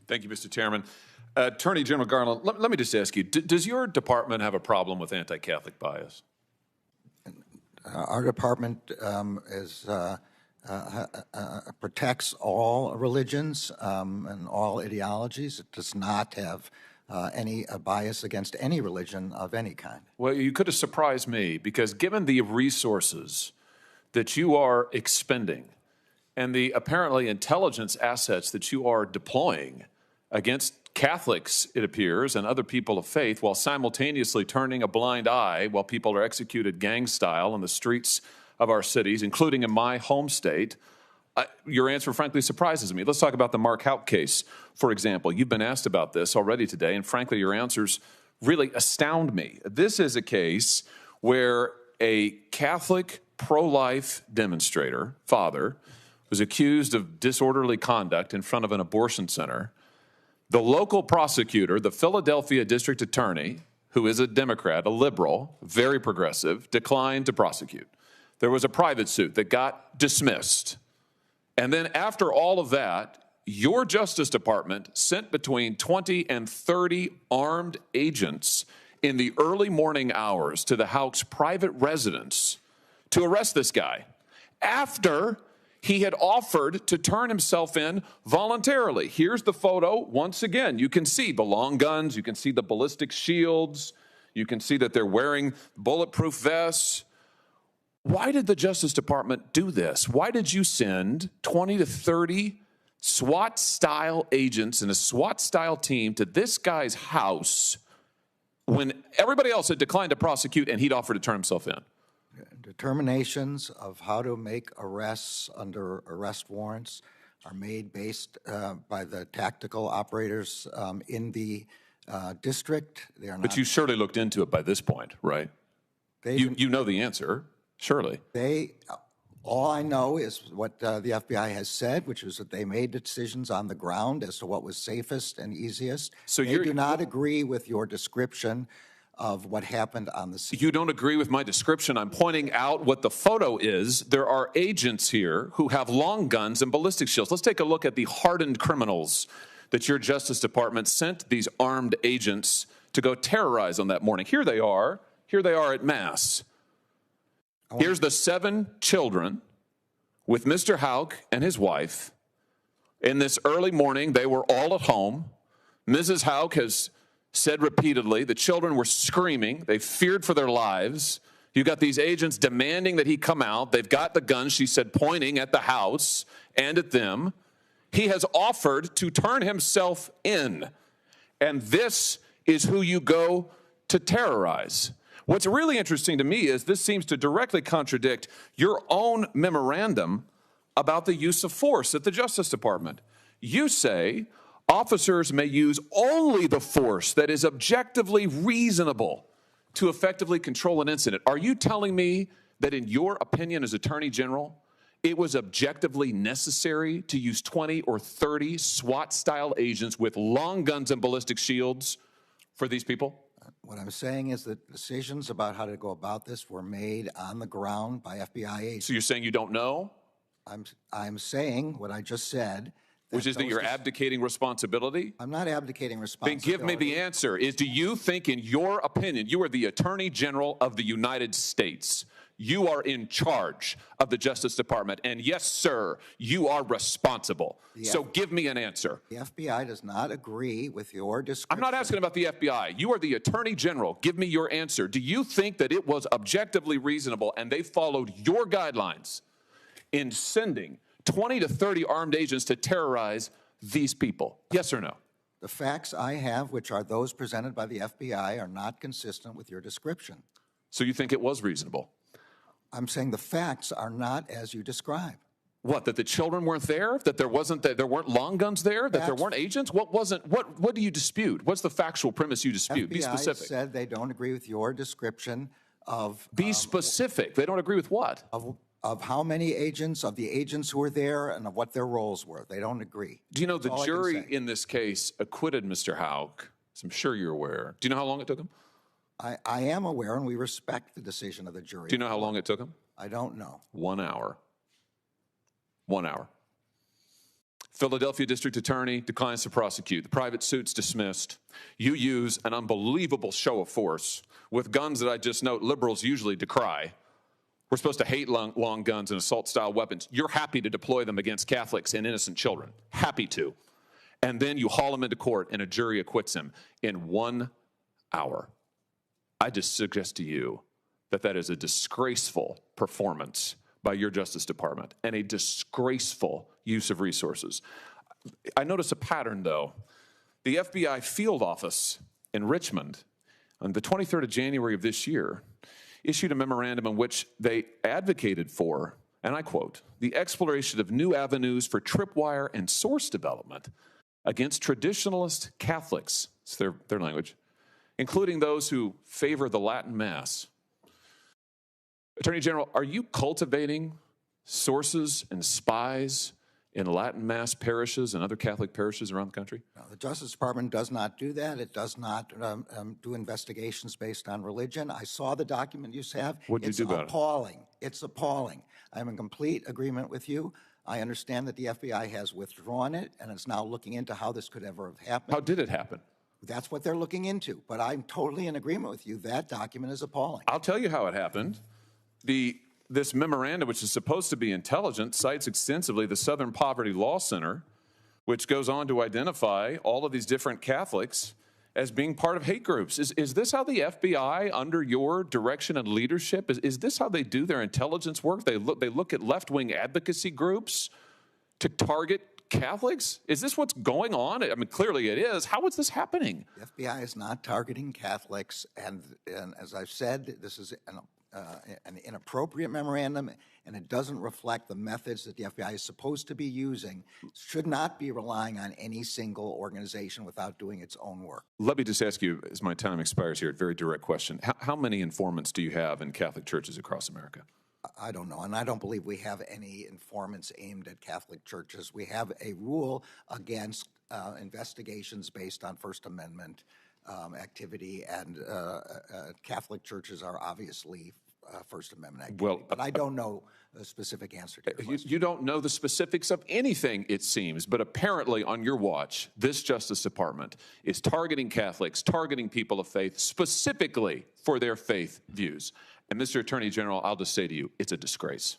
Thank you, Mr. Chairman. Attorney General Garland, let me just ask you, does your department have a problem with anti-Catholic bias? Our department protects all religions and all ideologies. It does not have any bias against any religion of any kind. Well, you could have surprised me, because given the resources that you are expending and the apparently intelligence assets that you are deploying against Catholics, it appears, and other people of faith, while simultaneously turning a blind eye while people are executed gang style on the streets of our cities, including in my home state, your answer frankly surprises me. Let's talk about the Mark Houck case, for example. You've been asked about this already today, and frankly, your answers really astound me. This is a case where a Catholic pro-life demonstrator, father, was accused of disorderly conduct in front of an abortion center. The local prosecutor, the Philadelphia district attorney, who is a Democrat, a liberal, very progressive, declined to prosecute. There was a private suit that got dismissed. And then after all of that, your Justice Department sent between 20 and 30 armed agents in the early morning hours to the Houck's private residence to arrest this guy after he had offered to turn himself in voluntarily. Here's the photo. Once again, you can see the long guns. You can see the ballistic shields. You can see that they're wearing bulletproof vests. Why did the Justice Department do this? Why did you send 20 to 30 SWAT-style agents and a SWAT-style team to this guy's house when everybody else had declined to prosecute and he'd offered to turn himself in? Determinations of how to make arrests under arrest warrants are made based by the tactical operators in the district. They are not. But you surely looked into it by this point, right? You know the answer, surely. All I know is what the FBI has said, which is that they made decisions on the ground as to what was safest and easiest. So they do not agree with your description of what happened on the scene. You don't agree with my description. I'm pointing out what the photo is. There are agents here who have long guns and ballistic shields. Let's take a look at the hardened criminals that your Justice Department sent these armed agents to go terrorize on that morning. Here they are. Here they are at Mass. Here's the 7 children with Mr. Houck and his wife. In this early morning, they were all at home. Mrs. Houck has said repeatedly the children were screaming. They feared for their lives. You got these agents demanding that he come out. They've got the guns, she said, pointing at the house and at them. He has offered to turn himself in. And this is who you go to terrorize. What's really interesting to me is this seems to directly contradict your own memorandum about the use of force at the Justice Department. You say officers may use only the force that is objectively reasonable to effectively control an incident. Are you telling me that in your opinion as Attorney General, it was objectively necessary to use 20 or 30 SWAT-style agents with long guns and ballistic shields for these people? What I'm saying is that decisions about how to go about this were made on the ground by FBI agents. So you're saying you don't know? I'm saying what I just said. Which is that you're abdicating responsibility? I'm not abdicating responsibility. Then give me the answer. Do you think, in your opinion, you are the Attorney General of the United States? You are in charge of the Justice Department. And yes, sir, you are responsible. So give me an answer. The FBI does not agree with your description. I'm not asking about the FBI. You are the Attorney General. Give me your answer. Do you think that it was objectively reasonable and they followed your guidelines in sending 20 to 30 armed agents to terrorize these people? Yes or no? The facts I have, which are those presented by the FBI, are not consistent with your description. So you think it was reasonable? I'm saying the facts are not as you describe. What, that the children weren't there? That there weren't long guns there? That there weren't agents? What do you dispute? What's the factual premise you dispute? Be specific. FBI said they don't agree with your description of... Be specific. They don't agree with what? Of how many agents, of the agents who were there, and of what their roles were. They don't agree. Do you know the jury in this case acquitted Mr. Houck? So I'm sure you're aware. Do you know how long it took him? I am aware, and we respect the decision of the jury. Do you know how long it took him? I don't know. 1 hour. 1 hour. Philadelphia District Attorney declines to prosecute. The private suit's dismissed. You use an unbelievable show of force with guns that I just note liberals usually decry. We're supposed to hate long guns and assault-style weapons. You're happy to deploy them against Catholics and innocent children. Happy to. And then you haul him into court and a jury acquits him in 1 hour. I just suggest to you that that is a disgraceful performance by your Justice Department and a disgraceful use of resources. I notice a pattern, though. The FBI field office in Richmond on the 23rd of January of this year issued a memorandum in which they advocated for, and I quote, the exploration of new avenues for tripwire and source development against traditionalist Catholics, it's their language, including those who favor the Latin Mass. Attorney General, are you cultivating sources and spies in Latin Mass parishes and other Catholic parishes around the country? No, the Justice Department does not do that. It does not do investigations based on religion. I saw the document you have. What did you do about it? It's appalling. It's appalling. I'm in complete agreement with you. I understand that the FBI has withdrawn it and is now looking into how this could ever have happened. How did it happen? That's what they're looking into. But I'm totally in agreement with you. That document is appalling. I'll tell you how it happened. This memorandum, which is supposed to be intelligent, cites extensively the Southern Poverty Law Center, which goes on to identify all of these different Catholics as being part of hate groups. Is this how the FBI, under your direction and leadership, is this how they do their intelligence work? They look at left-wing advocacy groups to target Catholics? Is this what's going on? I mean, clearly it is. How is this happening? The FBI is not targeting Catholics, and as I've said, this is an inappropriate memorandum, and it doesn't reflect the methods that the FBI is supposed to be using. It should not be relying on any single organization without doing its own work. Let me just ask you, as my time expires here, a very direct question. How many informants do you have in Catholic churches across America? I don't know, and I don't believe we have any informants aimed at Catholic churches. We have a rule against investigations based on First Amendment activity, and Catholic churches are obviously First Amendment activity. Well, but I don't know the specific answer to your question. You don't know the specifics of anything, it seems, but apparently on your watch, this Justice Department is targeting Catholics, targeting people of faith, specifically for their faith views. And Mr. Attorney General, I'll just say to you, it's a disgrace.